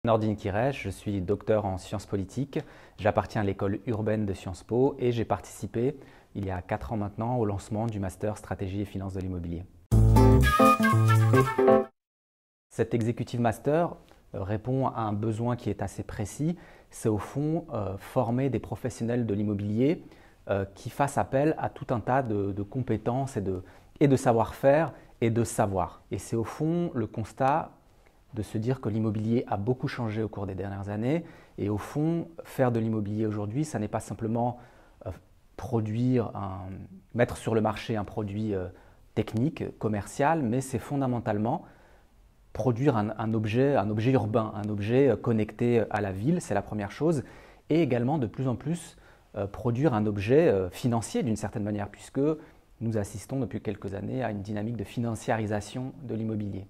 Nordine Kiresh, je suis docteur en sciences politiques, j'appartiens à l'école urbaine de Sciences Po et j'ai participé, il y a 4 ans maintenant, au lancement du Master Stratégie et Finances de l'immobilier. Cet Executive Master répond à un besoin qui est assez précis, c'est au fond former des professionnels de l'immobilier qui fassent appel à tout un tas de compétences et de savoir-faire et de savoir. Et c'est au fond le constat de se dire que l'immobilier a beaucoup changé au cours des dernières années et au fond, faire de l'immobilier aujourd'hui, ça n'est pas simplement mettre sur le marché un produit technique, commercial, mais c'est fondamentalement produire un objet urbain, un objet connecté à la ville, c'est la première chose, et également de plus en plus produire un objet financier d'une certaine manière, puisque nous assistons depuis quelques années à une dynamique de financiarisation de l'immobilier.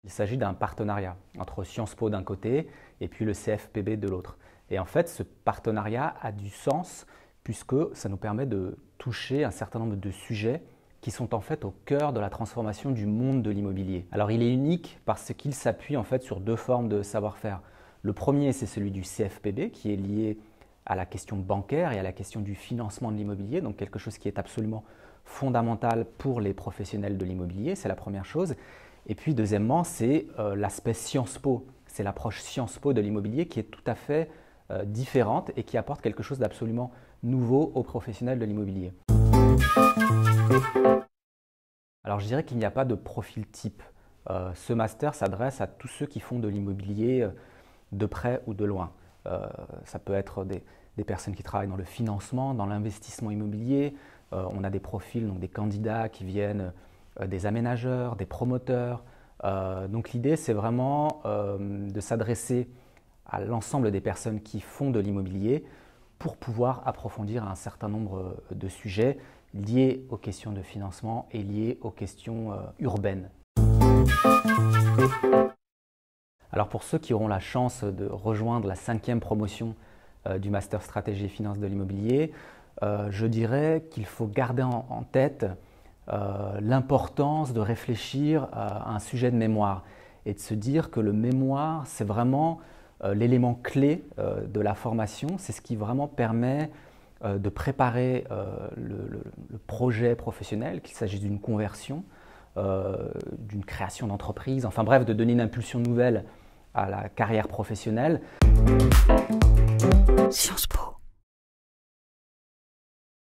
Il s'agit d'un partenariat entre Sciences Po d'un côté et puis le CFPB de l'autre. Et en fait, ce partenariat a du sens puisque ça nous permet de toucher un certain nombre de sujets qui sont en fait au cœur de la transformation du monde de l'immobilier. Alors il est unique parce qu'il s'appuie en fait sur 2 formes de savoir-faire. Le premier, c'est celui du CFPB qui est lié à la question bancaire et à la question du financement de l'immobilier, donc quelque chose qui est absolument fondamental pour les professionnels de l'immobilier, c'est la première chose. Et puis deuxièmement, c'est l'aspect Sciences Po, c'est l'approche Sciences Po de l'immobilier qui est tout à fait différente et qui apporte quelque chose d'absolument nouveau aux professionnels de l'immobilier. Alors je dirais qu'il n'y a pas de profil type. Ce master s'adresse à tous ceux qui font de l'immobilier de près ou de loin. Ça peut être des personnes qui travaillent dans le financement, dans l'investissement immobilier. On a des profils, donc des candidats qui viennent des aménageurs, des promoteurs. Donc l'idée, c'est vraiment de s'adresser à l'ensemble des personnes qui font de l'immobilier pour pouvoir approfondir un certain nombre de sujets liés aux questions de financement et liés aux questions urbaines. Alors pour ceux qui auront la chance de rejoindre la 5e promotion du Master Stratégie et Finances de l'immobilier, je dirais qu'il faut garder en tête l'importance de réfléchir à un sujet de mémoire et de se dire que le mémoire, c'est vraiment l'élément clé de la formation, c'est ce qui vraiment permet de préparer le projet professionnel, qu'il s'agisse d'une conversion, d'une création d'entreprise, enfin bref, de donner une impulsion nouvelle à la carrière professionnelle. Sciences Po.